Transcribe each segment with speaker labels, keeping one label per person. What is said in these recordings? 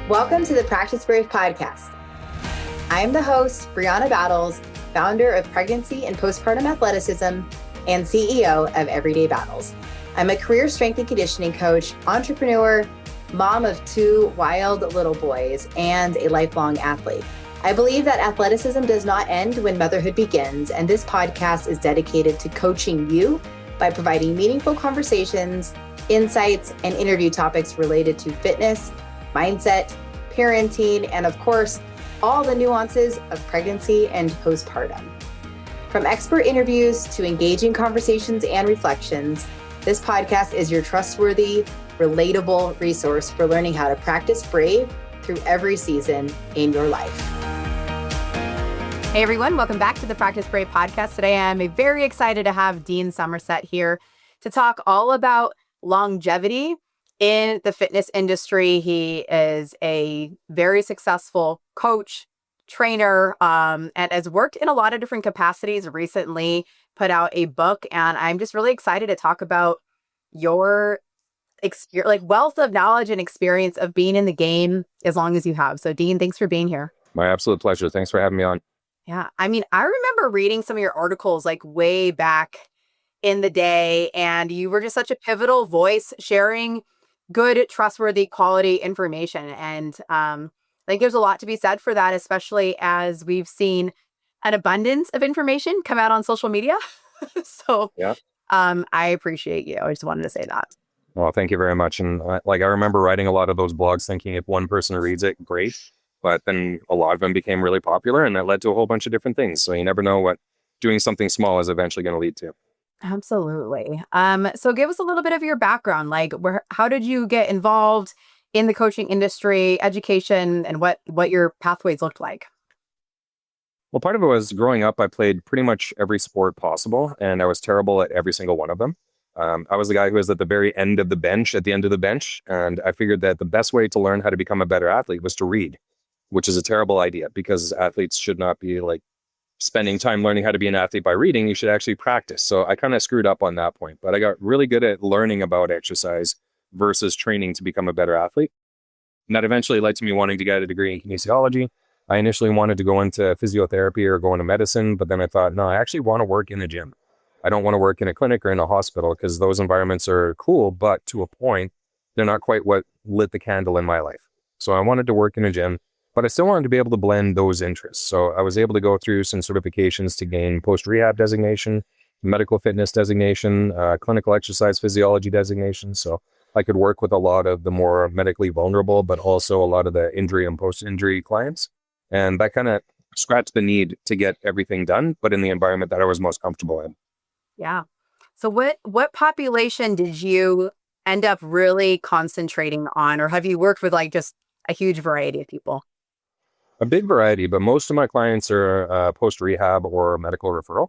Speaker 1: Welcome to the Practice Brave podcast. I am the host, Brianna Battles, founder of Pregnancy and Postpartum Athleticism and CEO of Everyday Battles. I'm a career strength and conditioning coach, entrepreneur, mom of 2 wild little boys, and a lifelong athlete. I believe that athleticism does not end when motherhood begins, and this podcast is dedicated to coaching you by providing meaningful conversations, insights, and interview topics related to fitness, mindset, parenting, and of course, all the nuances of pregnancy and postpartum. From expert interviews to engaging conversations and reflections, this podcast is your trustworthy, relatable resource for learning how to practice brave through every season in your life.
Speaker 2: Hey everyone, welcome back to the Practice Brave podcast. Today I'm very excited to have Dean Somerset here to talk all about longevity in the fitness industry. He is a very successful coach, trainer, and has worked in a lot of different capacities. Recently put out a book, and I'm just really excited to talk about your wealth of knowledge and experience of being in the game as long as you have. So Dean, thanks for being here.
Speaker 3: My absolute pleasure. Thanks for having me on.
Speaker 2: Yeah. I mean, I remember reading some of your articles like way back in the day, and you were just such a pivotal voice sharing good, trustworthy, quality information. And I think there's a lot to be said for that, especially as we've seen an abundance of information come out on social media. So
Speaker 3: yeah,
Speaker 2: I appreciate you. I just wanted to say that.
Speaker 3: Well, thank you very much. And I remember writing a lot of those blogs thinking if one person reads it, great. But then a lot of them became really popular, and that led to a whole bunch of different things. So you never know what doing something small is eventually going to lead to.
Speaker 2: Absolutely. So give us a little bit of your background. How did you get involved in the coaching industry, education, and what your pathways looked like?
Speaker 3: Well, part of it was growing up, I played pretty much every sport possible, and I was terrible at every single one of them. I was the guy who was at the very end of the bench, and I figured that the best way to learn how to become a better athlete was to read, which is a terrible idea because athletes should not be spending time learning how to be an athlete by reading. You should actually practice. So I kind of screwed up on that point, but I got really good at learning about exercise versus training to become a better athlete. And that eventually led to me wanting to get a degree in kinesiology. I initially wanted to go into physiotherapy or go into medicine, but then I thought, no, I actually want to work in a gym. I don't want to work in a clinic or in a hospital because those environments are cool, but to a point, they're not quite what lit the candle in my life. So I wanted to work in a gym, but I still wanted to be able to blend those interests. So I was able to go through some certifications to gain post-rehab designation, medical fitness designation, clinical exercise physiology designation. So I could work with a lot of the more medically vulnerable, but also a lot of the injury and post-injury clients. And that kind of scratched the need to get everything done, but in the environment that I was most comfortable in.
Speaker 2: Yeah. So what population did you end up really concentrating on, or have you worked with just a huge variety of people?
Speaker 3: A big variety, but most of my clients are post-rehab or medical referral.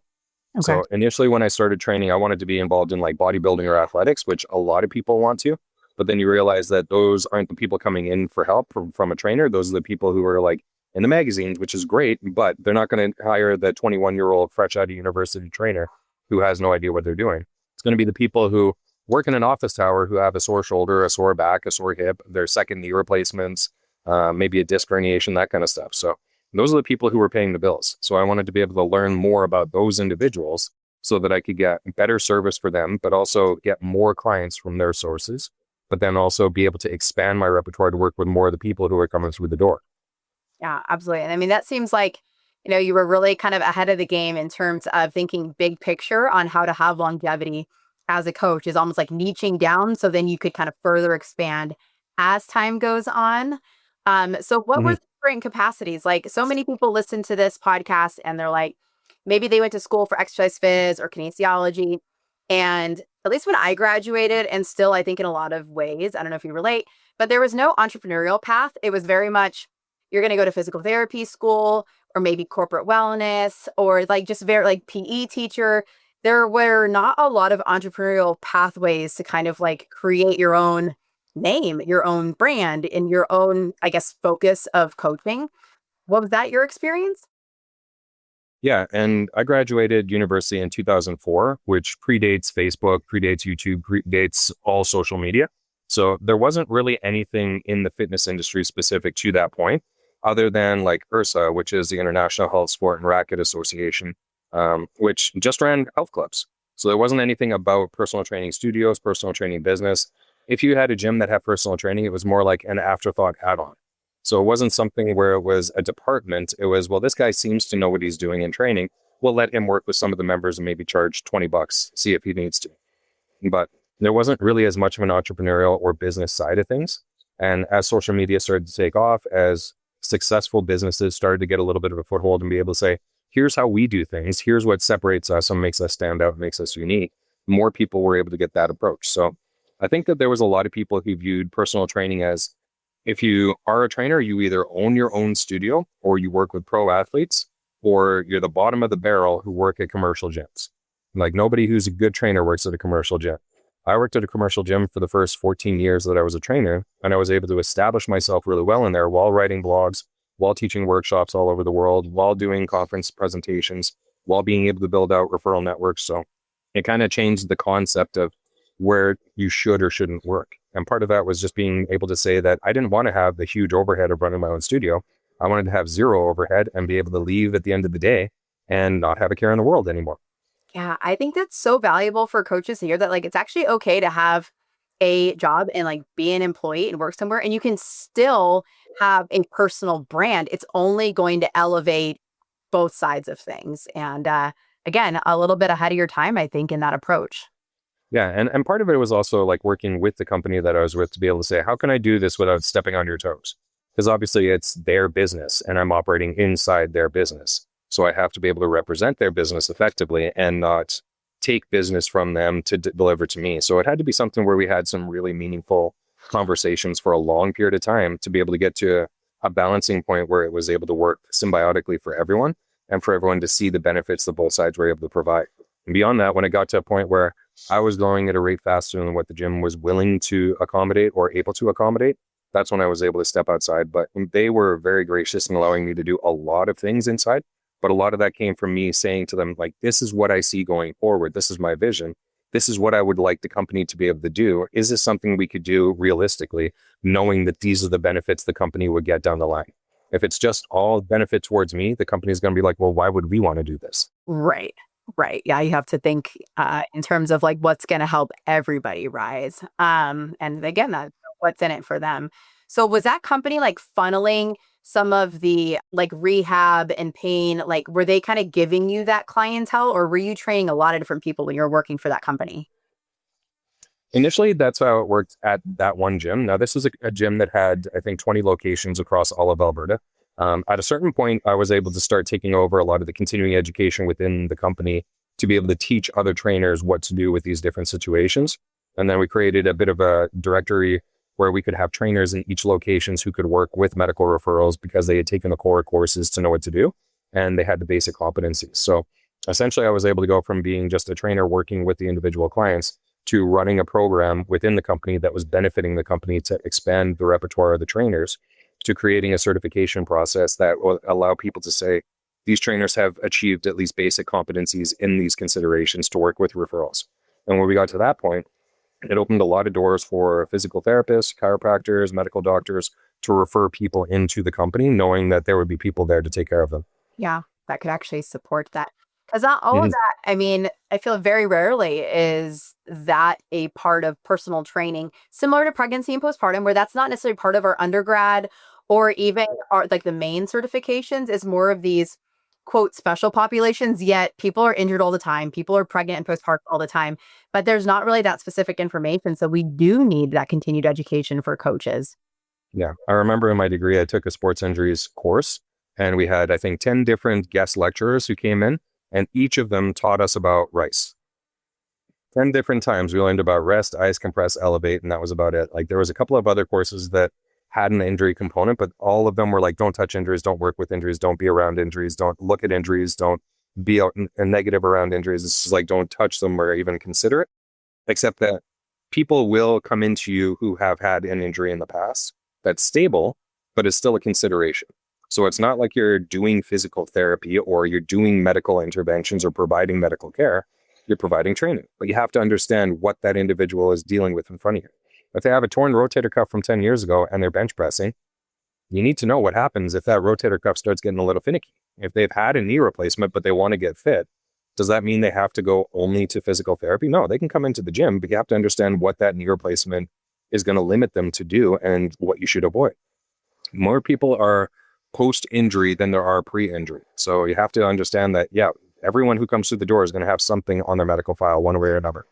Speaker 3: Okay. So initially when I started training, I wanted to be involved in bodybuilding or athletics, which a lot of people want to. But then you realize that those aren't the people coming in for help from a trainer. Those are the people who are in the magazines, which is great, but they're not going to hire the 21-year-old fresh out of university trainer who has no idea what they're doing. It's going to be the people who work in an office tower who have a sore shoulder, a sore back, a sore hip, their second knee replacements, maybe a disc herniation, that kind of stuff. So those are the people who were paying the bills. So I wanted to be able to learn more about those individuals so that I could get better service for them, but also get more clients from their sources, but then also be able to expand my repertoire to work with more of the people who are coming through the door.
Speaker 2: Yeah, absolutely. And I mean, that seems like, you were really kind of ahead of the game in terms of thinking big picture on how to have longevity as a coach, is almost like niching down. So then you could kind of further expand as time goes on. So what were the different capacities? So many people listen to this podcast and they're maybe they went to school for exercise phys or kinesiology. And at least when I graduated, and still I think in a lot of ways, I don't know if you relate, but there was no entrepreneurial path. It was very much, you're going to go to physical therapy school or maybe corporate wellness or just very PE teacher. There were not a lot of entrepreneurial pathways to kind of create your own name, your own brand, and your own, focus of coaching. What was that your experience?
Speaker 3: Yeah, and I graduated university in 2004, which predates Facebook, predates YouTube, predates all social media. So there wasn't really anything in the fitness industry specific to that point, other than like IRSA, which is the International Health Sport and Racket Association, which just ran health clubs. So there wasn't anything about personal training studios, personal training business. If you had a gym that had personal training, it was more like an afterthought add-on. So it wasn't something where it was a department. It was, well, this guy seems to know what he's doing in training. We'll let him work with some of the members and maybe charge $20, see if he needs to. But there wasn't really as much of an entrepreneurial or business side of things. And as social media started to take off, as successful businesses started to get a little bit of a foothold and be able to say, here's how we do things, here's what separates us and makes us stand out, makes us unique, more people were able to get that approach. So I think that there was a lot of people who viewed personal training as, if you are a trainer, you either own your own studio or you work with pro athletes, or you're the bottom of the barrel who work at commercial gyms. Like, nobody who's a good trainer works at a commercial gym. I worked at a commercial gym for the first 14 years that I was a trainer, and I was able to establish myself really well in there while writing blogs, while teaching workshops all over the world, while doing conference presentations, while being able to build out referral networks. So it kind of changed the concept of where you should or shouldn't work. And part of that was just being able to say that I didn't want to have the huge overhead of running my own studio. I wanted to have zero overhead and be able to leave at the end of the day and not have a care in the world anymore.
Speaker 2: Yeah, I think that's so valuable for coaches to hear that, like, it's actually okay to have a job and like be an employee and work somewhere, and you can still have a personal brand. It's only going to elevate both sides of things. And again, a little bit ahead of your time, I think, in that approach.
Speaker 3: Yeah. And part of it was also like working with the company that I was with to be able to say, how can I do this without stepping on your toes? Because obviously it's their business and I'm operating inside their business. So I have to be able to represent their business effectively and not take business from them to deliver to me. So it had to be something where we had some really meaningful conversations for a long period of time to be able to get to a balancing point where it was able to work symbiotically for everyone and for everyone to see the benefits that both sides were able to provide. And beyond that, when it got to a point where I was growing at a rate faster than what the gym was willing to accommodate or able to accommodate, that's when I was able to step outside. But they were very gracious in allowing me to do a lot of things inside. But a lot of that came from me saying to them, like, this is what I see going forward. This is my vision. This is what I would like the company to be able to do. Is this something we could do realistically, knowing that these are the benefits the company would get down the line? If it's just all benefit towards me, the company's going to be like, well, why would we want to do this?
Speaker 2: Right. Right. Yeah. You have to think in terms of like what's going to help everybody rise. And again, that's what's in it for them. So was that company like funneling some of the like rehab and pain? Like, were they kind of giving you that clientele, or were you training a lot of different people when you were working for that company?
Speaker 3: Initially, that's how it worked at that one gym. Now, this was a gym that had, I think, 20 locations across all of Alberta. At a certain point, I was able to start taking over a lot of the continuing education within the company to be able to teach other trainers what to do with these different situations. And then we created a bit of a directory where we could have trainers in each locations who could work with medical referrals because they had taken the core courses to know what to do and they had the basic competencies. So essentially, I was able to go from being just a trainer working with the individual clients to running a program within the company that was benefiting the company to expand the repertoire of the trainers, to creating a certification process that will allow people to say, these trainers have achieved at least basic competencies in these considerations to work with referrals. And when we got to that point, it opened a lot of doors for physical therapists, chiropractors, medical doctors to refer people into the company, knowing that there would be people there to take care of them.
Speaker 2: Yeah, that could actually support that. Because not all of that, I mean, I feel very rarely is that a part of personal training, similar to pregnancy and postpartum, where that's not necessarily part of our undergrad or even our like the main certifications, is more of these quote special populations. Yet people are injured all the time. People are pregnant and postpartum all the time, but there's not really that specific information. So we do need that continued education for coaches.
Speaker 3: Yeah. I remember in my degree, I took a sports injuries course and we had, I think, 10 different guest lecturers who came in and each of them taught us about RICE. 10 different times we learned about rest, ice, compress, elevate, and that was about it. Like there was a couple of other courses that had an injury component, but all of them were like, don't touch injuries, don't work with injuries, don't be around injuries, don't look at injuries, don't be out negative around injuries. It's just like, don't touch them or even consider it, except that people will come into you who have had an injury in the past that's stable, but is still a consideration. So it's not like you're doing physical therapy or you're doing medical interventions or providing medical care. You're providing training, but you have to understand what that individual is dealing with in front of you. If they have a torn rotator cuff from 10 years ago and they're bench pressing, you need to know what happens if that rotator cuff starts getting a little finicky. If they've had a knee replacement, but they want to get fit, does that mean they have to go only to physical therapy? No, they can come into the gym, but you have to understand what that knee replacement is going to limit them to do and what you should avoid. More people are post-injury than there are pre-injury. So you have to understand that, yeah, everyone who comes through the door is going to have something on their medical file one way or another.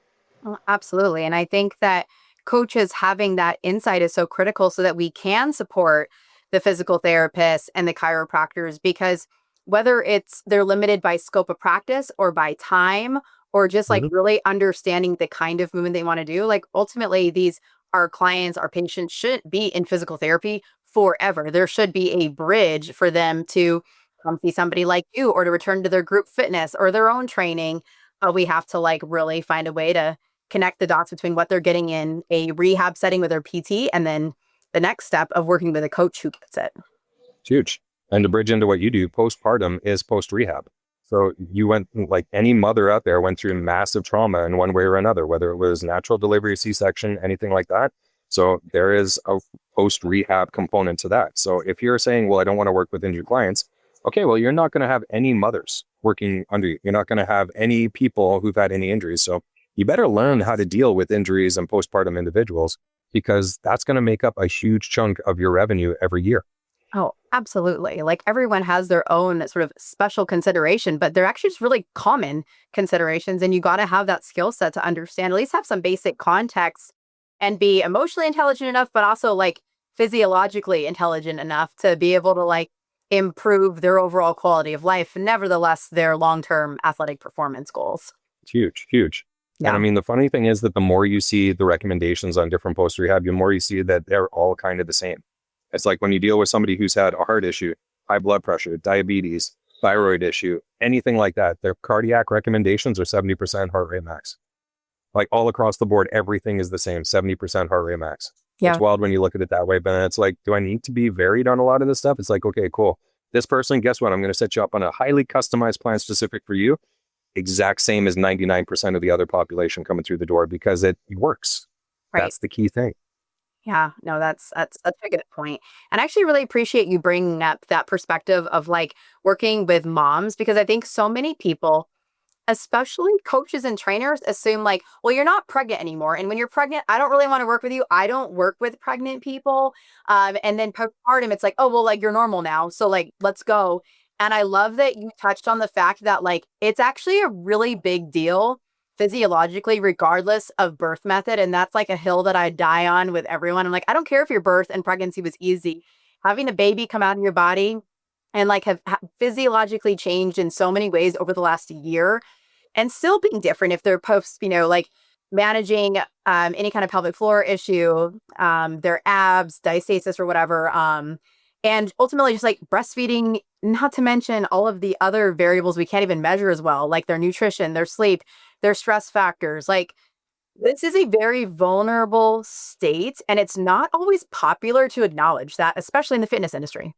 Speaker 2: Well, absolutely. And I think that coaches having that insight is so critical so that we can support the physical therapists and the chiropractors, because whether it's they're limited by scope of practice or by time or just like really understanding the kind of movement they want to do, like ultimately these our clients, our patients shouldn't be in physical therapy forever. There should be a bridge for them to come see somebody like you or to return to their group fitness or their own training. We have to like really find a way to connect the dots between what they're getting in a rehab setting with their PT and then the next step of working with a coach who gets it.
Speaker 3: It's huge. And to bridge into what you do, postpartum is post-rehab. So you went, like any mother out there went through massive trauma in one way or another, whether it was natural delivery, C-section, anything like that. So there is a post-rehab component to that. So if you're saying, well, I don't want to work with injured clients, okay, well, you're not going to have any mothers working under you. You're not going to have any people who've had any injuries. So you better learn how to deal with injuries and postpartum individuals, because that's going to make up a huge chunk of your revenue every year.
Speaker 2: Oh, absolutely. Like everyone has their own sort of special consideration, but they're actually just really common considerations. And you got to have that skill set to understand, at least have some basic context and be emotionally intelligent enough, but also like physiologically intelligent enough to be able to like improve their overall quality of life, nevertheless, their long-term athletic performance goals.
Speaker 3: It's huge, huge. Yeah. And I mean, the funny thing is that the more you see the recommendations on different post-rehab, the more you see that they're all kind of the same. It's like when you deal with somebody who's had a heart issue, high blood pressure, diabetes, thyroid issue, anything like that, their cardiac recommendations are 70% heart rate max. Like all across the board, everything is the same, 70% heart rate max. Yeah. It's wild when you look at it that way, but it's like, do I need to be varied on a lot of this stuff? It's like, okay, cool. This person, guess what? I'm going to set you up on a highly customized plan specific for you. Exact same as 99% of the other population coming through the door, because it works. Right. That's the key thing.
Speaker 2: Yeah, no, that's such a good point. And I actually really appreciate you bringing up that perspective of like working with moms, because I think so many people, especially coaches and trainers, assume like, well, you're not pregnant anymore. And when you're pregnant, I don't really want to work with you. I don't work with pregnant people. And then postpartum, it's like, oh, well, like you're normal now. So like, let's go. And I love that you touched on the fact that like, it's actually a really big deal physiologically, regardless of birth method. And that's like a hill that I die on with everyone. I'm like, I don't care if your birth and pregnancy was easy. Having a baby come out of your body and like have physiologically changed in so many ways over the last year, and still being different if they're post, like managing any kind of pelvic floor issue, their abs, diastasis or whatever. And ultimately just like breastfeeding, not to mention all of the other variables we can't even measure as well, like their nutrition, their sleep, their stress factors. Like this is a very vulnerable state, and it's not always popular to acknowledge that, especially in the fitness industry.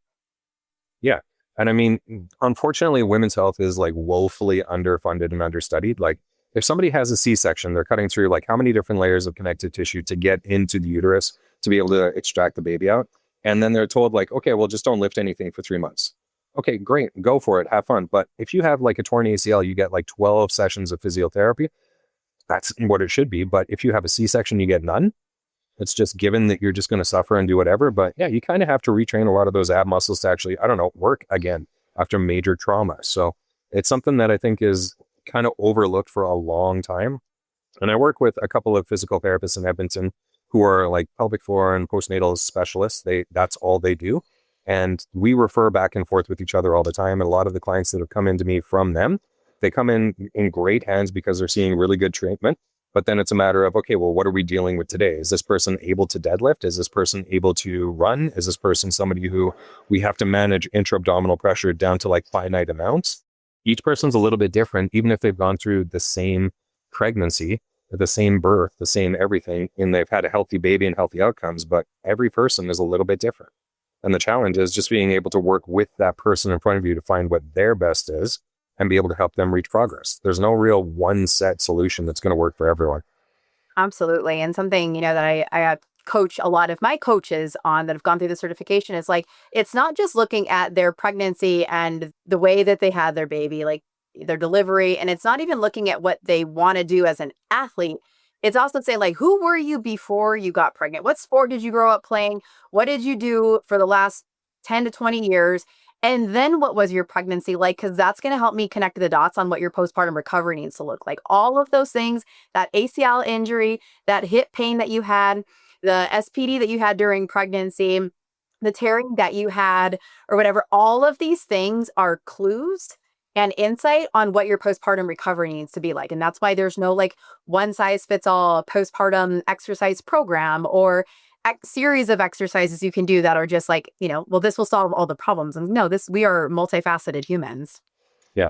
Speaker 3: Yeah. And I mean, unfortunately, women's health is like woefully underfunded and understudied. Like if somebody has a C-section, they're cutting through like how many different layers of connective tissue to get into the uterus to be able to extract the baby out. And then they're told like, okay, well, just don't lift anything for 3 months. Okay, great. Go for it. Have fun. But if you have like a torn ACL, you get like 12 sessions of physiotherapy. That's what it should be. But if you have a C-section, you get none. It's just given that you're just going to suffer and do whatever. But yeah, you kind of have to retrain a lot of those ab muscles to actually, work again after major trauma. So it's something that I think is kind of overlooked for a long time. And I work with a couple of physical therapists in Edmonton who are like pelvic floor and postnatal specialists. That's all they do. And we refer back and forth with each other all the time. And a lot of the clients that have come into me from them, they come in great hands because they're seeing really good treatment. But then it's a matter of, okay, well, what are we dealing with today? Is this person able to deadlift? Is this person able to run? Is this person somebody who we have to manage intra-abdominal pressure down to like finite amounts? Each person's a little bit different, even if they've gone through the same pregnancy, the same birth, the same everything, and they've had a healthy baby and healthy outcomes, but every person is a little bit different. And the challenge is just being able to work with that person in front of you to find what their best is and be able to help them reach progress. There's no real one set solution that's going to work for everyone.
Speaker 2: Absolutely. And something, that I coach a lot of my coaches on that have gone through the certification is like, it's not just looking at their pregnancy and the way that they had their baby, like their delivery. And it's not even looking at what they want to do as an athlete. It's also saying like, who were you before you got pregnant? What sport did you grow up playing? What did you do for the last 10 to 20 years? And then what was your pregnancy like? Because that's going to help me connect the dots on what your postpartum recovery needs to look like. All of those things, that ACL injury, that hip pain that you had, the SPD that you had during pregnancy, the tearing that you had, or whatever, all of these things are clues and insight on what your postpartum recovery needs to be like. And that's why there's no like one size fits all postpartum exercise program or series of exercises you can do that are just like, well, this will solve all the problems. And no, we are multifaceted humans.
Speaker 3: Yeah.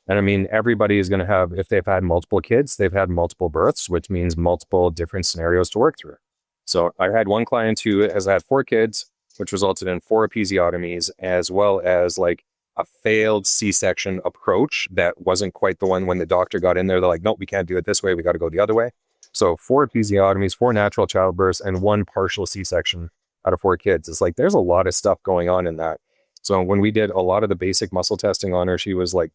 Speaker 3: And I mean, everybody is going to have, if they've had multiple kids, they've had multiple births, which means multiple different scenarios to work through. So I had one client who has had 4 kids, which resulted in 4 episiotomies, as well as like a failed C-section approach that wasn't quite the one when the doctor got in there. They're like, nope, we can't do it this way. We got to go the other way. So 4 episiotomies, 4 natural childbirths, and 1 partial C-section out of 4 kids. It's like, there's a lot of stuff going on in that. So when we did a lot of the basic muscle testing on her, she was like,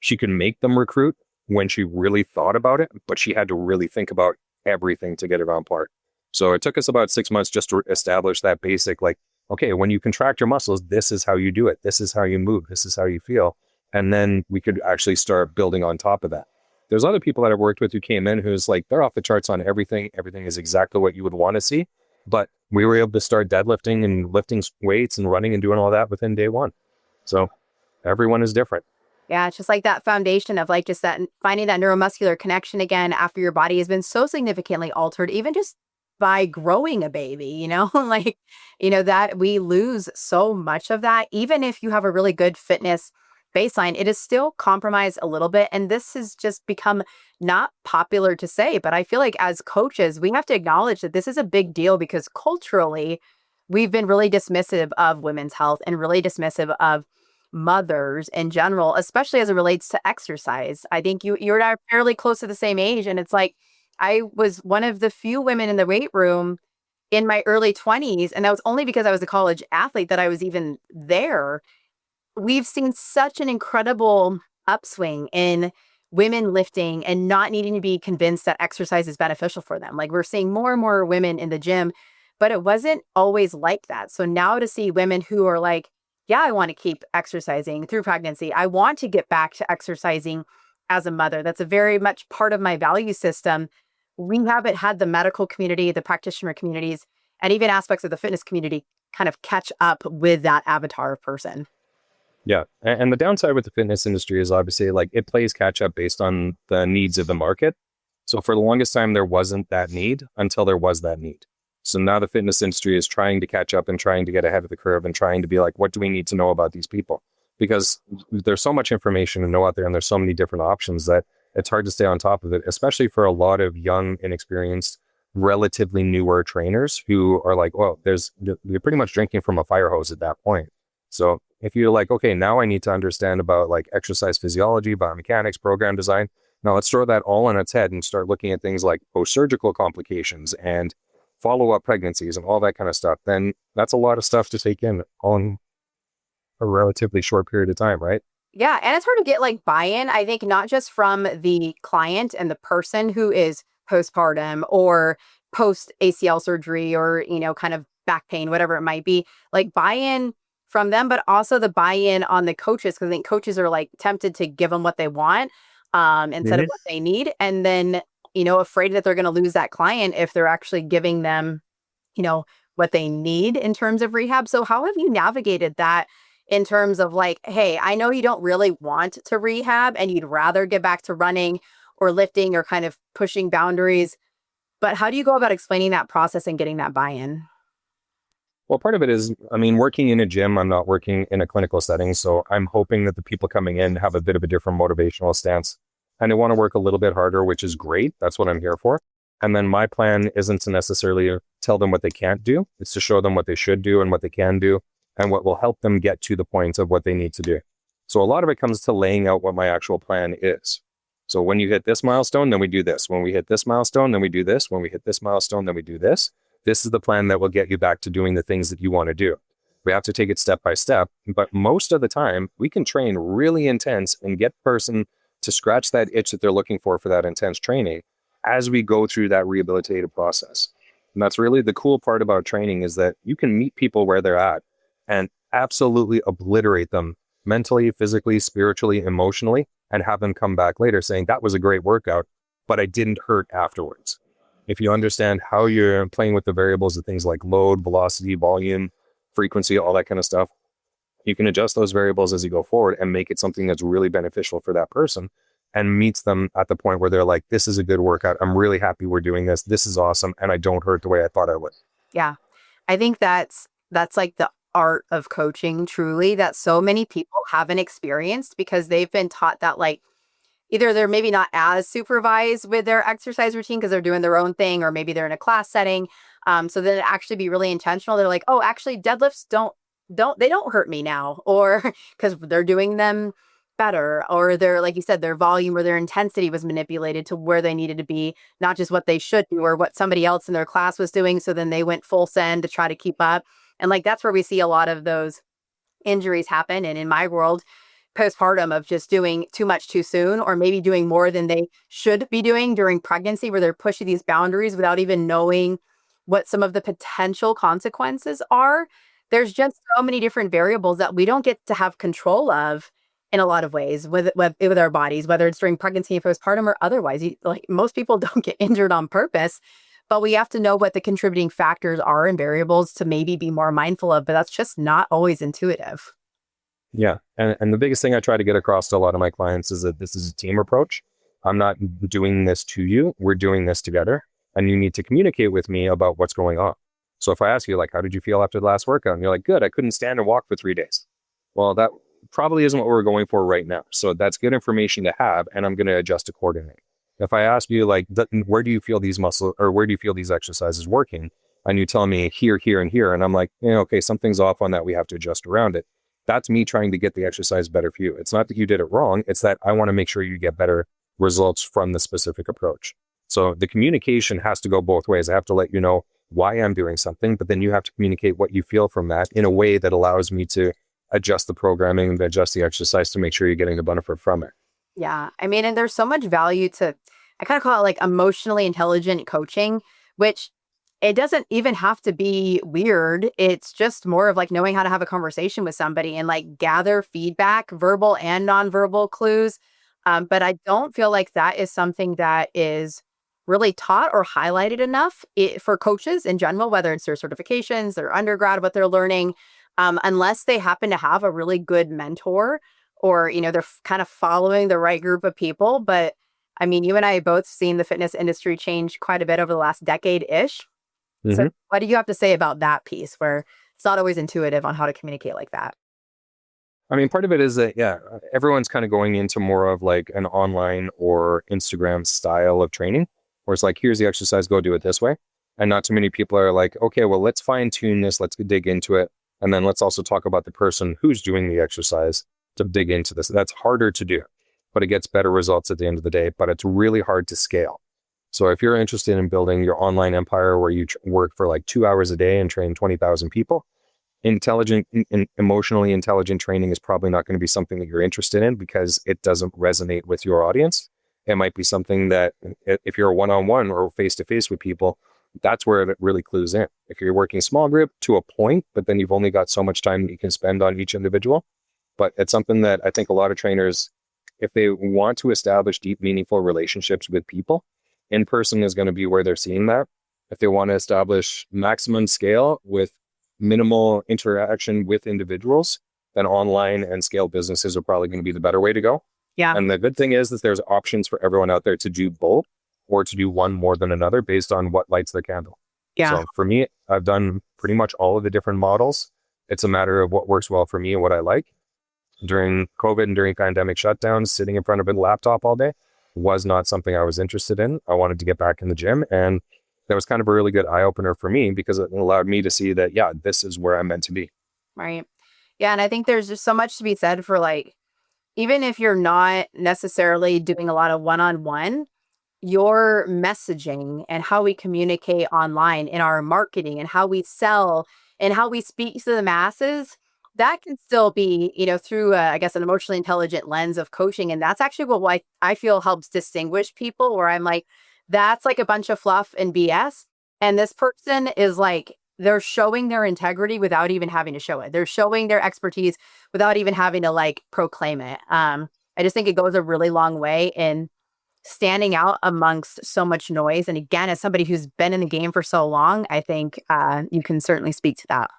Speaker 3: she could make them recruit when she really thought about it, but she had to really think about everything to get it on par. So it took us about 6 months just to establish that basic, like, okay, when you contract your muscles, this is how you do it. This is how you move. This is how you feel. And then we could actually start building on top of that. There's other people that I've worked with who came in who's like, they're off the charts on everything. Everything is exactly what you would want to see. But we were able to start deadlifting and lifting weights and running and doing all that within day 1. So everyone is different.
Speaker 2: Yeah, it's just like that foundation of like just that finding that neuromuscular connection again after your body has been so significantly altered, even just by growing a baby, like, that we lose so much of that. Even if you have a really good fitness baseline, it is still compromised a little bit. And this has just become not popular to say, but I feel like as coaches, we have to acknowledge that this is a big deal because culturally, we've been really dismissive of women's health and really dismissive of mothers in general, especially as it relates to exercise. I think you and I are fairly close to the same age. And it's like, I was one of the few women in the weight room in my early 20s. And that was only because I was a college athlete that I was even there. We've seen such an incredible upswing in women lifting and not needing to be convinced that exercise is beneficial for them. Like we're seeing more and more women in the gym, but it wasn't always like that. So now to see women who are like, yeah, I want to keep exercising through pregnancy. I want to get back to exercising as a mother. That's a very much part of my value system. We haven't had the medical community, the practitioner communities, and even aspects of the fitness community kind of catch up with that avatar person.
Speaker 3: Yeah. And the downside with the fitness industry is obviously like it plays catch up based on the needs of the market. So for the longest time, there wasn't that need until there was that need. So now the fitness industry is trying to catch up and trying to get ahead of the curve and trying to be like, what do we need to know about these people? Because there's so much information to know out there and there's so many different options that it's hard to stay on top of it, especially for a lot of young, inexperienced, relatively newer trainers who are like, well, you're pretty much drinking from a fire hose at that point. So if you're like, okay, now I need to understand about like exercise physiology, biomechanics, program design. Now let's throw that all on its head and start looking at things like post-surgical complications and follow-up pregnancies and all that kind of stuff. Then that's a lot of stuff to take in on a relatively short period of time, right?
Speaker 2: Yeah. And it's hard to get like buy-in, I think, not just from the client and the person who is postpartum or post ACL surgery or, kind of back pain, whatever it might be, like buy-in from them, but also the buy-in on the coaches, because I think coaches are like tempted to give them what they want instead of what they need. And then, afraid that they're going to lose that client if they're actually giving them, what they need in terms of rehab. So how have you navigated that in terms of like, hey, I know you don't really want to rehab and you'd rather get back to running or lifting or kind of pushing boundaries, but how do you go about explaining that process and getting that buy-in?
Speaker 3: Well, part of it is, working in a gym, I'm not working in a clinical setting. So I'm hoping that the people coming in have a bit of a different motivational stance and they want to work a little bit harder, which is great. That's what I'm here for. And then my plan isn't to necessarily tell them what they can't do. It's to show them what they should do and what they can do and what will help them get to the point of what they need to do. So a lot of it comes to laying out what my actual plan is. So when you hit this milestone, then we do this. When we hit this milestone, then we do this. When we hit this milestone, then we do this. this is the plan that will get you back to doing the things that you want to do. We have to take it step by step, but most of the time we can train really intense and get the person to scratch that itch that they're looking for that intense training as we go through that rehabilitative process. And that's really the cool part about training, is that you can meet people where they're at and absolutely obliterate them mentally, physically, spiritually, emotionally, and have them come back later saying, that was a great workout, but I didn't hurt afterwards. If you understand how you're playing with the variables of things like load, velocity, volume, frequency, all that kind of stuff, you can adjust those variables as you go forward and make it something that's really beneficial for that person and meets them at the point where they're like, this is a good workout. I'm really happy we're doing this. This is awesome. And I don't hurt the way I thought I would.
Speaker 2: Yeah. I think that's like the art of coaching, truly, that so many people haven't experienced because they've been taught that, like, either they're maybe not as supervised with their exercise routine because they're doing their own thing, or maybe they're in a class setting. So then it actually be really intentional. They're like, oh, actually deadlifts don't hurt me now, or because they're doing them better, or they're, like you said, their volume or their intensity was manipulated to where they needed to be, not just what they should do or what somebody else in their class was doing. So then they went full send to try to keep up. And like, that's where we see a lot of those injuries happen. And in my world, postpartum, of just doing too much too soon, or maybe doing more than they should be doing during pregnancy, where they're pushing these boundaries without even knowing what some of the potential consequences are. There's just so many different variables that we don't get to have control of in a lot of ways with our bodies, whether it's during pregnancy and postpartum or otherwise. Like, most people don't get injured on purpose, but we have to know what the contributing factors are and variables to maybe be more mindful of, but that's just not always intuitive.
Speaker 3: Yeah. And the biggest thing I try to get across to a lot of my clients is that this is a team approach. I'm not doing this to you. We're doing this together. And you need to communicate with me about what's going on. So if I ask you, like, how did you feel after the last workout? And you're like, good, I couldn't stand and walk for 3 days. Well, that probably isn't what we're going for right now. So that's good information to have, and I'm going to adjust accordingly. If I ask you, like, where do you feel these muscles, or where do you feel these exercises working? And you tell me here, here, and here. And I'm like, okay, something's off on that. We have to adjust around it. That's me trying to get the exercise better for you. It's not that you did it wrong. It's that I want to make sure you get better results from the specific approach. So the communication has to go both ways. I have to let you know why I'm doing something, but then you have to communicate what you feel from that in a way that allows me to adjust the programming and adjust the exercise to make sure you're getting the benefit from it.
Speaker 2: Yeah. I mean, and there's so much value to, I kind of call it like emotionally intelligent coaching, which it doesn't even have to be weird. It's just more of like knowing how to have a conversation with somebody and like gather feedback, verbal and nonverbal clues. But I don't feel like that is something that is really taught or highlighted enough for coaches in general, whether it's their certifications, their undergrad, what they're learning, unless they happen to have a really good mentor, or, they're kind of following the right group of people. But I mean, you and I have both seen the fitness industry change quite a bit over the last decade-ish. Mm-hmm. So what do you have to say about that piece, where it's not always intuitive on how to communicate like that?
Speaker 3: I mean, part of it is that, everyone's kind of going into more of like an online or Instagram style of training, where it's like, here's the exercise, go do it this way. And not too many people are like, okay, well, let's fine tune this. Let's dig into it. And then let's also talk about the person who's doing the exercise to dig into this. That's harder to do, but it gets better results at the end of the day, but it's really hard to scale. So if you're interested in building your online empire where you work for like 2 hours a day and train 20,000 people, emotionally intelligent training is probably not going to be something that you're interested in because it doesn't resonate with your audience. It might be something that if you're one-on-one or face-to-face with people, that's where it really clues in. If you're working small group to a point, but then you've only got so much time that you can spend on each individual. But it's something that I think a lot of trainers, if they want to establish deep, meaningful relationships with people, in person is going to be where they're seeing that. If they want to establish maximum scale with minimal interaction with individuals, then online and scale businesses are probably going to be the better way to go.
Speaker 2: Yeah.
Speaker 3: And the good thing is that there's options for everyone out there to do both, or to do one more than another based on what lights their candle.
Speaker 2: Yeah.
Speaker 3: So for me, I've done pretty much all of the different models. It's a matter of what works well for me and what I like. During COVID and during pandemic shutdowns, sitting in front of a laptop all day was not something I was interested in. I wanted to get back in the gym, and that was kind of a really good eye opener for me because it allowed me to see that, this is where I'm meant to be.
Speaker 2: Right. Yeah. And I think there's just so much to be said for, like, even if you're not necessarily doing a lot of one-on-one, your messaging and how we communicate online in our marketing and how we sell and how we speak to the masses, that can still be, through, I guess, an emotionally intelligent lens of coaching. And that's actually what I feel helps distinguish people, where I'm like, that's like a bunch of fluff and BS. And this person is like, they're showing their integrity without even having to show it. They're showing their expertise without even having to like proclaim it. I just think it goes a really long way in standing out amongst so much noise. And again, as somebody who's been in the game for so long, I think you can certainly speak to that.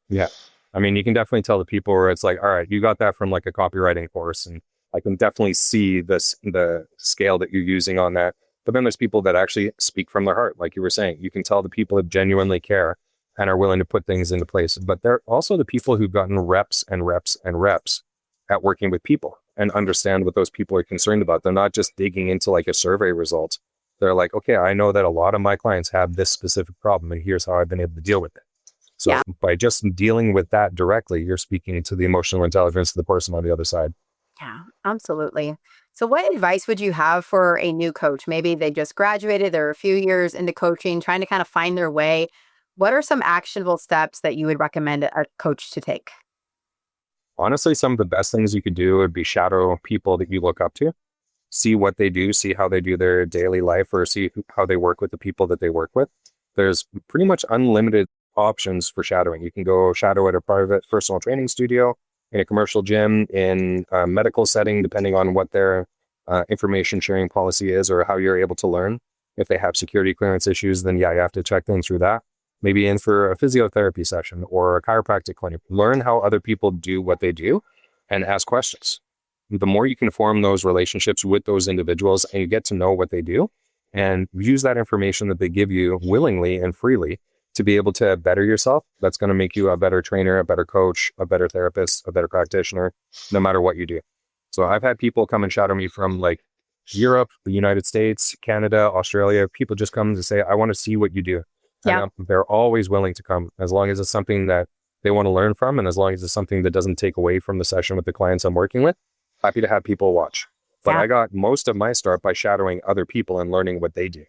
Speaker 3: Yeah. I mean, you can definitely tell the people where it's like, all right, you got that from like a copywriting course, and I can definitely see the scale that you're using on that. But then there's people that actually speak from their heart. Like you were saying, you can tell the people that genuinely care and are willing to put things into place. But they're also the people who've gotten reps and reps and reps at working with people and understand what those people are concerned about. They're not just digging into like a survey result. They're like, okay, I know that a lot of my clients have this specific problem, and here's how I've been able to deal with it. So by just dealing with that directly, you're speaking to the emotional intelligence of the person on the other side.
Speaker 2: Yeah, absolutely. So what advice would you have for a new coach? Maybe they just graduated, they're a few years into coaching, trying to kind of find their way. What are some actionable steps that you would recommend a coach to take?
Speaker 3: Honestly, some of the best things you could do would be shadow people that you look up to, see what they do, see how they do their daily life, or see how they work with the people that they work with. There's pretty much unlimited options for shadowing. You can go shadow at a private personal training studio, in a commercial gym, in a medical setting, depending on what their information sharing policy is or how you're able to learn. If they have security clearance issues, then you have to check them through that. Maybe in for a physiotherapy session or a chiropractic clinic. Learn how other people do what they do and ask questions. The more you can form those relationships with those individuals and you get to know what they do and use that information that they give you willingly and freely to be able to better yourself, that's going to make you a better trainer, a better coach, a better therapist, a better practitioner, no matter what you do. So I've had people come and shadow me from like Europe, the United States, Canada, Australia. People just come to say, I want to see what you do.
Speaker 2: Yeah.
Speaker 3: And they're always willing to come as long as it's something that they want to learn from. And as long as it's something that doesn't take away from the session with the clients I'm working with, happy to have people watch. But I got most of my start by shadowing other people and learning what they do.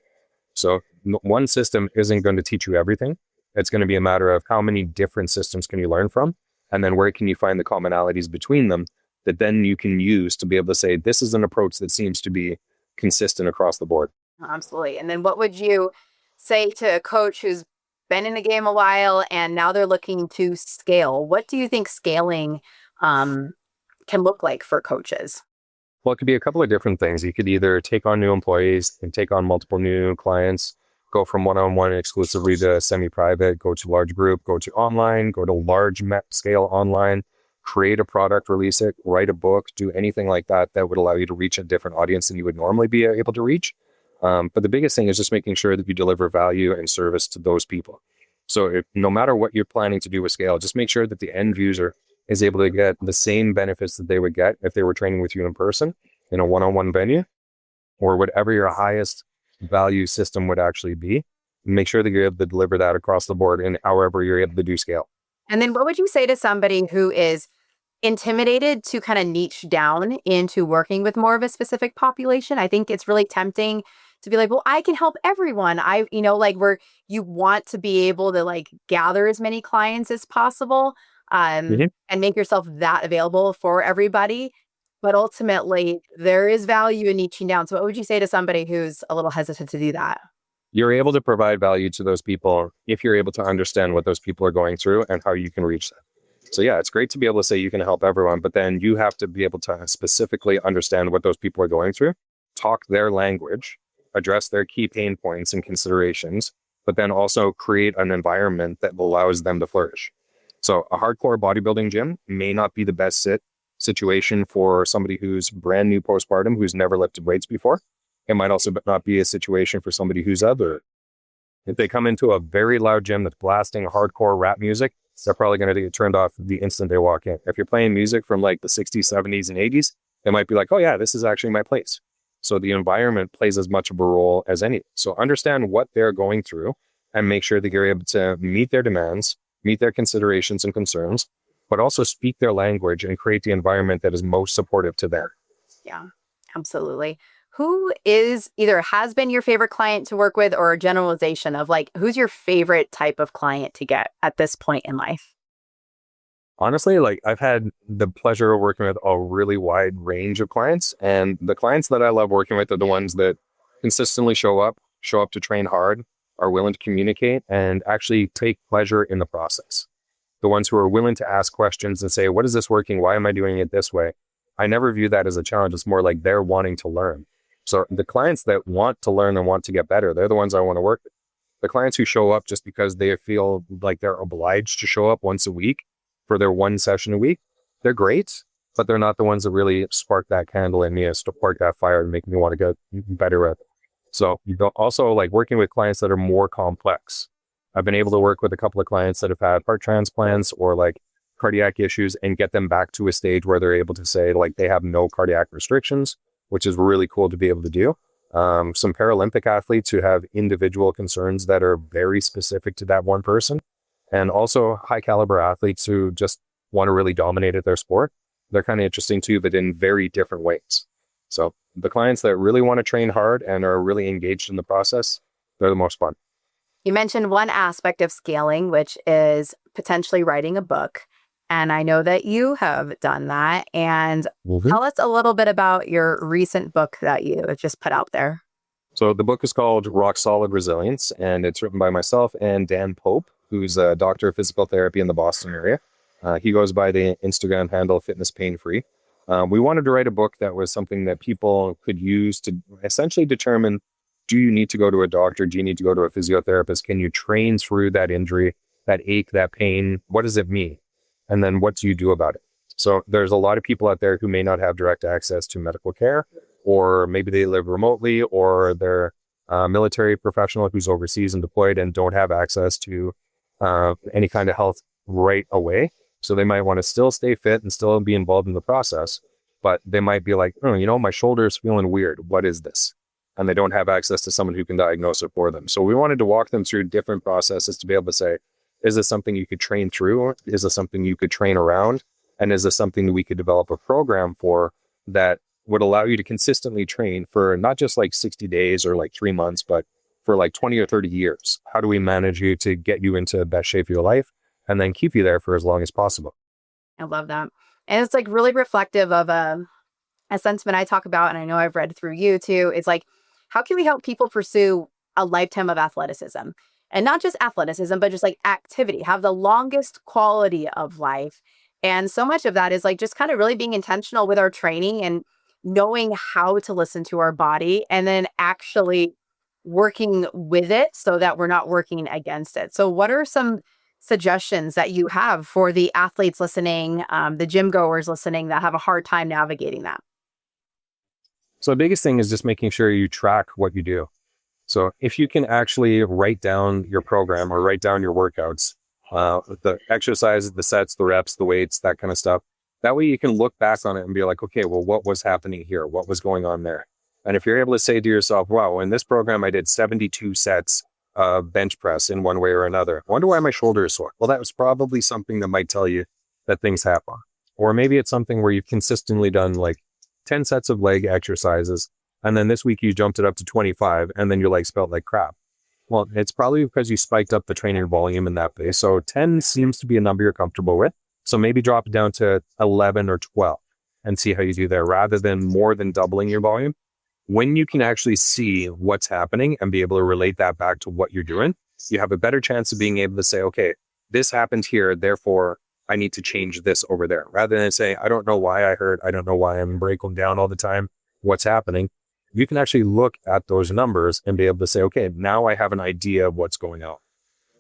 Speaker 3: So one system isn't going to teach you everything. It's going to be a matter of how many different systems can you learn from? And then where can you find the commonalities between them that then you can use to be able to say, this is an approach that seems to be consistent across the board.
Speaker 2: Absolutely. And then what would you say to a coach who's been in the game a while and now they're looking to scale? What do you think scaling can look like for coaches?
Speaker 3: Well, it could be a couple of different things. You could either take on new employees and take on multiple new clients, go from one-on-one exclusively to semi-private, go to large group, go to online, go to large scale online, create a product, release it, write a book, do anything like that that would allow you to reach a different audience than you would normally be able to reach. But the biggest thing is just making sure that you deliver value and service to those people. So no matter what you're planning to do with scale, just make sure that the end user is able to get the same benefits that they would get if they were training with you in person in a one-on-one venue, or whatever your highest value system would actually be. Make sure that you're able to deliver that across the board and however you're able to do scale.
Speaker 2: And then what would you say to somebody who is intimidated to kind of niche down into working with more of a specific population? I think it's really tempting to be like, well, I can help everyone. Where you want to be able to like gather as many clients as possible and make yourself that available for everybody. But ultimately, there is value in niching down. So what would you say to somebody who's a little hesitant to do that?
Speaker 3: You're able to provide value to those people if you're able to understand what those people are going through and how you can reach them. So yeah, it's great to be able to say you can help everyone, but then you have to be able to specifically understand what those people are going through, talk their language, address their key pain points and considerations, but then also create an environment that allows them to flourish. So a hardcore bodybuilding gym may not be the best situation for somebody who's brand new postpartum, who's never lifted weights before. It might also not be a situation for somebody who's other. If they come into a very loud gym that's blasting hardcore rap music, they're probably going to get turned off the instant they walk in. If you're playing music from like the 60s, 70s, and 80s, they might be like, oh yeah, this is actually my place. So the environment plays as much of a role as anything. So understand what they're going through and make sure that you're able to meet their demands, meet their considerations and concerns, but also speak their language and create the environment that is most supportive to them.
Speaker 2: Yeah, absolutely. who is either has been your favorite client to work with, or a generalization of like, who's your favorite type of client to get at this point in life?
Speaker 3: Honestly, like I've had the pleasure of working with a really wide range of clients, and the clients that I love working with are the ones that consistently show up to train hard, are willing to communicate, and actually take pleasure in the process. The ones who are willing to ask questions and say, what is this working? Why am I doing it this way? I never view that as a challenge. It's more like they're wanting to learn. So the clients that want to learn and want to get better, they're the ones I want to work with. The clients who show up just because they feel like they're obliged to show up once a week for their one session a week, they're great, but they're not the ones that really spark that candle in me, spark that fire and make me want to get better at it. So also like working with clients that are more complex. I've been able to work with a couple of clients that have had heart transplants or like cardiac issues and get them back to a stage where they're able to say like they have no cardiac restrictions, which is really cool to be able to do. Some Paralympic athletes who have individual concerns that are very specific to that one person. And also high caliber athletes who just want to really dominate at their sport. They're kind of interesting too, but in very different ways. So the clients that really want to train hard and are really engaged in the process, they're the most fun.
Speaker 2: You mentioned one aspect of scaling, which is potentially writing a book. And I know that you have done that. And tell us a little bit about your recent book that you just put out there.
Speaker 3: So the book is called Rock Solid Resilience, and it's written by myself and Dan Pope, who's a doctor of physical therapy in the Boston area. He goes by the Instagram handle Fitness Pain Free. We wanted to write a book that was something that people could use to essentially determine, do you need to go to a doctor? Do you need to go to a physiotherapist? Can you train through that injury, that ache, that pain? What does it mean? And then what do you do about it? So there's a lot of people out there who may not have direct access to medical care, or maybe they live remotely, or they're a military professional who's overseas and deployed and don't have access to any kind of health right away. So they might want to still stay fit and still be involved in the process, but they might be like, oh, my shoulder is feeling weird. What is this? And they don't have access to someone who can diagnose it for them. So we wanted to walk them through different processes to be able to say, is this something you could train through? Is this something you could train around? And is this something that we could develop a program for that would allow you to consistently train for not just like 60 days or like 3 months, but for like 20 or 30 years? How do we manage you to get you into the best shape of your life and then keep you there for as long as possible?
Speaker 2: I love that. And it's like really reflective of a sentiment I talk about, and I know I've read through you too. It's like, how can we help people pursue a lifetime of athleticism? And not just athleticism, but just like activity, have the longest quality of life. And so much of that is like just kind of really being intentional with our training and knowing how to listen to our body, and then actually working with it so that we're not working against it. So what are some suggestions that you have for the athletes listening, the gym goers listening that have a hard time navigating that?
Speaker 3: So the biggest thing is just making sure you track what you do. So if you can actually write down your program or write down your workouts, the exercises, the sets, the reps, the weights, that kind of stuff, that way you can look back on it and be like, okay, well, what was happening here? What was going on there? And if you're able to say to yourself, wow, in this program, I did 72 sets of bench press in one way or another. I wonder why my shoulder is sore. Well, that was probably something that might tell you that things happen. Or maybe it's something where you've consistently done like 10 sets of leg exercises, and then this week you jumped it up to 25, and then your legs felt like crap. Well, it's probably because you spiked up the training volume in that way. So 10 seems to be a number you're comfortable with. So maybe drop it down to 11 or 12 and see how you do there, rather than more than doubling your volume. When you can actually see what's happening and be able to relate that back to what you're doing, you have a better chance of being able to say, okay, this happened here, therefore I need to change this over there. Rather than say, I don't know why I hurt, I don't know why I'm breaking down all the time, what's happening. You can actually look at those numbers and be able to say, okay, now I have an idea of what's going on.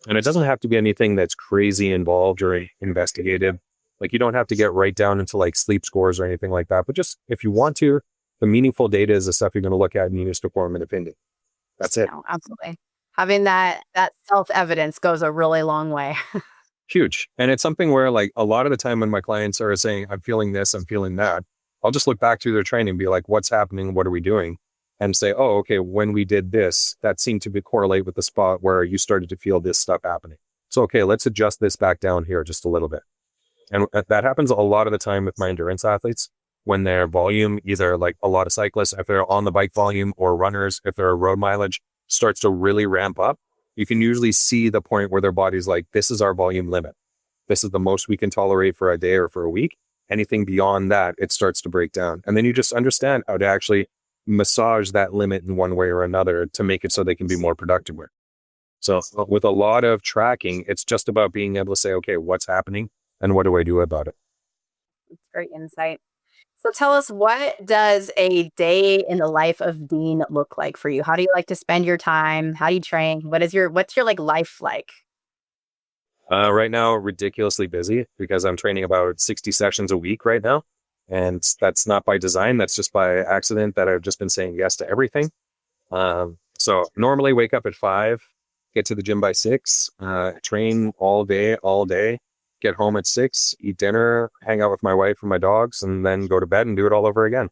Speaker 3: And it doesn't have to be anything that's crazy involved or investigative. Like you don't have to get right down into like sleep scores or anything like that. But just if you want to, the meaningful data is the stuff you're going to look at and you need to form an opinion. That's it.
Speaker 2: No, absolutely. Having that self-evidence goes a really long way.
Speaker 3: Huge. And it's something where like a lot of the time when my clients are saying, I'm feeling this, I'm feeling that, I'll just look back to their training and be like, what's happening? What are we doing? And say, oh, okay, when we did this, that seemed to correlate with the spot where you started to feel this stuff happening. So, okay, let's adjust this back down here just a little bit. And that happens a lot of the time with my endurance athletes, when their volume, either like a lot of cyclists, if they're on the bike volume, or runners, if their road mileage starts to really ramp up, you can usually see the point where their body's like, this is our volume limit. This is the most we can tolerate for a day or for a week. Anything beyond that, it starts to break down. And then you just understand how to actually massage that limit in one way or another to make it so they can be more productive with. So with a lot of tracking, it's just about being able to say, okay, what's happening and what do I do about it?
Speaker 2: That's great insight. So tell us, what does a day in the life of Dean look like for you? How do you like to spend your time? How do you train? What's your like life like?
Speaker 3: Right now, ridiculously busy because I'm training about 60 sessions a week right now. And that's not by design. That's just by accident that I've just been saying yes to everything. So normally wake up at 5, get to the gym by 6, train all day, get home at 6, eat dinner, hang out with my wife and my dogs, and then go to bed and do it all over again.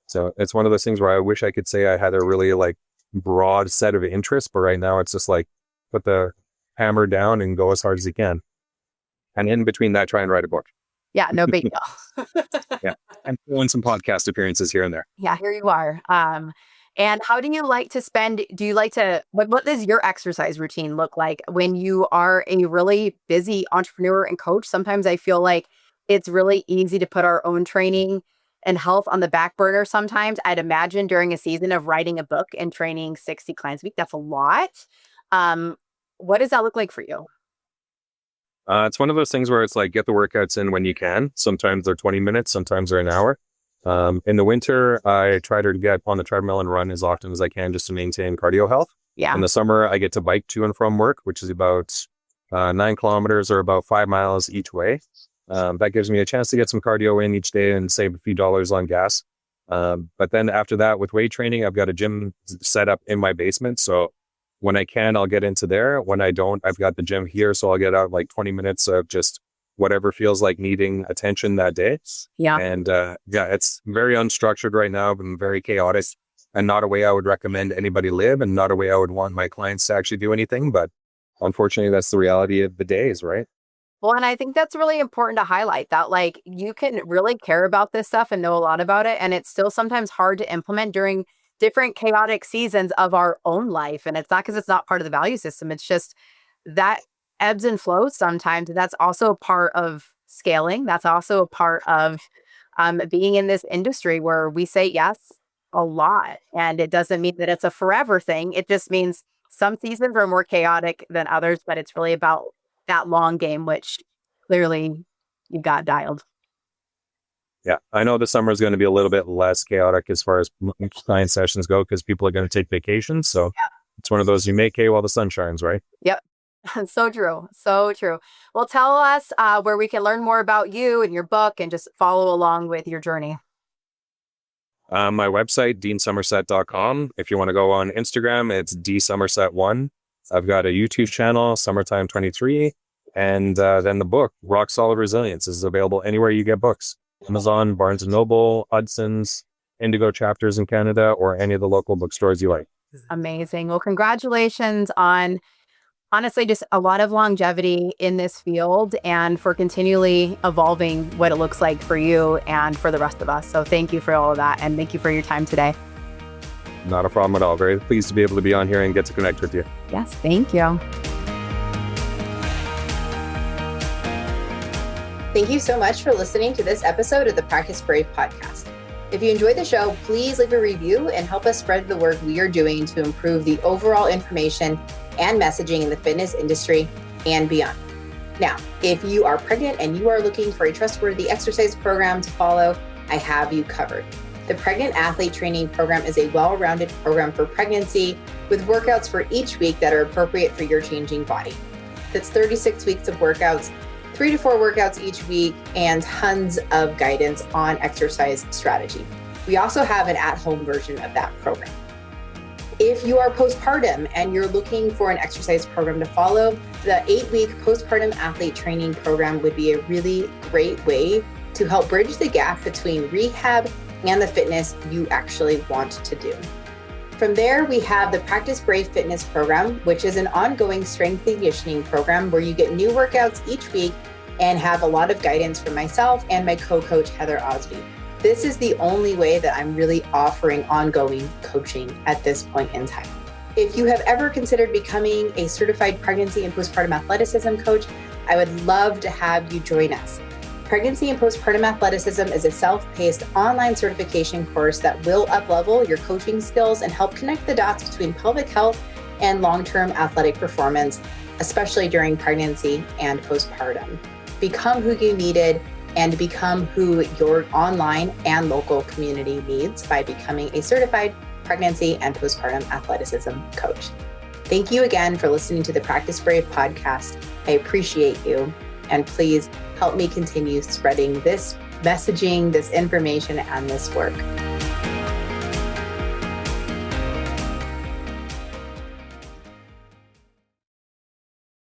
Speaker 3: So it's one of those things where I wish I could say I had a really like broad set of interests, but right now it's just like put the hammer down and go as hard as you can. And in between that, try and write a book.
Speaker 2: Yeah, no big deal.
Speaker 3: Yeah. And throw in some podcast appearances here and there.
Speaker 2: Yeah, here you are. And how do you like to spend? Do you like to, what does your exercise routine look like when you are a really busy entrepreneur and coach? Sometimes I feel like it's really easy to put our own training and health on the back burner sometimes. I'd imagine during a season of writing a book and training 60 clients a week, that's a lot. What does that look like for you?
Speaker 3: It's one of those things where it's like, get the workouts in when you can. Sometimes they're 20 minutes, sometimes they're an hour. In the winter, I try to get on the treadmill and run as often as I can just to maintain cardio health.
Speaker 2: Yeah.
Speaker 3: In the summer, I get to bike to and from work, which is about 9 kilometers or about 5 miles each way. That gives me a chance to get some cardio in each day and save a few dollars on gas. But then after that, with weight training, I've got a gym set up in my basement. So when I can, I'll get into there. When I don't, I've got the gym here. So I'll get out like 20 minutes of just whatever feels like needing attention that day.
Speaker 2: Yeah.
Speaker 3: And it's very unstructured right now and very chaotic, and not a way I would recommend anybody live, and not a way I would want my clients to actually do anything. But unfortunately, that's the reality of the days, right?
Speaker 2: Well, and I think that's really important to highlight that, like, you can really care about this stuff and know a lot about it. And it's still sometimes hard to implement during different chaotic seasons of our own life. And it's not because it's not part of the value system. It's just that ebbs and flows sometimes. And that's also a part of scaling. That's also a part of being in this industry where we say yes a lot. And it doesn't mean that it's a forever thing. It just means some seasons are more chaotic than others, but it's really about that long game, which clearly you got dialed.
Speaker 3: Yeah, I know the summer is going to be a little bit less chaotic as far as client sessions go because people are going to take vacations. So It's one of those, you make hay while the sun shines, right?
Speaker 2: Yep. So true. So true. Well, tell us where we can learn more about you and your book and just follow along with your journey.
Speaker 3: My website, deansomerset.com. If you want to go on Instagram, it's dsomerset1. I've got a YouTube channel, Summertime 23. And then the book, Rock Solid Resilience, is available anywhere you get books. Amazon, Barnes & Noble, Hudson's, Indigo chapters in Canada, or any of the local bookstores you like.
Speaker 2: Amazing. Well, congratulations on honestly just a lot of longevity in this field and for continually evolving what it looks like for you and for the rest of us. So thank you for all of that. And thank you for your time today.
Speaker 3: Not a problem at all. Very pleased to be able to be on here and get to connect with you.
Speaker 2: Yes, thank you.
Speaker 1: Thank you so much for listening to this episode of the Practice Brave podcast. If you enjoyed the show, please leave a review and help us spread the work we are doing to improve the overall information and messaging in the fitness industry and beyond. Now, if you are pregnant and you are looking for a trustworthy exercise program to follow, I have you covered. The Pregnant Athlete Training Program is a well-rounded program for pregnancy with workouts for each week that are appropriate for your changing body. That's 36 weeks of workouts, 3 to 4 workouts each week, and tons of guidance on exercise strategy. We also have an at-home version of that program. If you are postpartum and you're looking for an exercise program to follow, the 8-week postpartum athlete training program would be a really great way to help bridge the gap between rehab and the fitness you actually want to do. From there, we have the Practice Brave Fitness program, which is an ongoing strength and conditioning program where you get new workouts each week and have a lot of guidance from myself and my co-coach, Heather Osby. This is the only way that I'm really offering ongoing coaching at this point in time. If you have ever considered becoming a certified pregnancy and postpartum athleticism coach, I would love to have you join us. Pregnancy and Postpartum Athleticism is a self-paced online certification course that will up-level your coaching skills and help connect the dots between pelvic health and long-term athletic performance, especially during pregnancy and postpartum. Become who you needed and become who your online and local community needs by becoming a certified pregnancy and postpartum athleticism coach. Thank you again for listening to the Practice Brave podcast. I appreciate you. And please help me continue spreading this messaging, this information, and this work.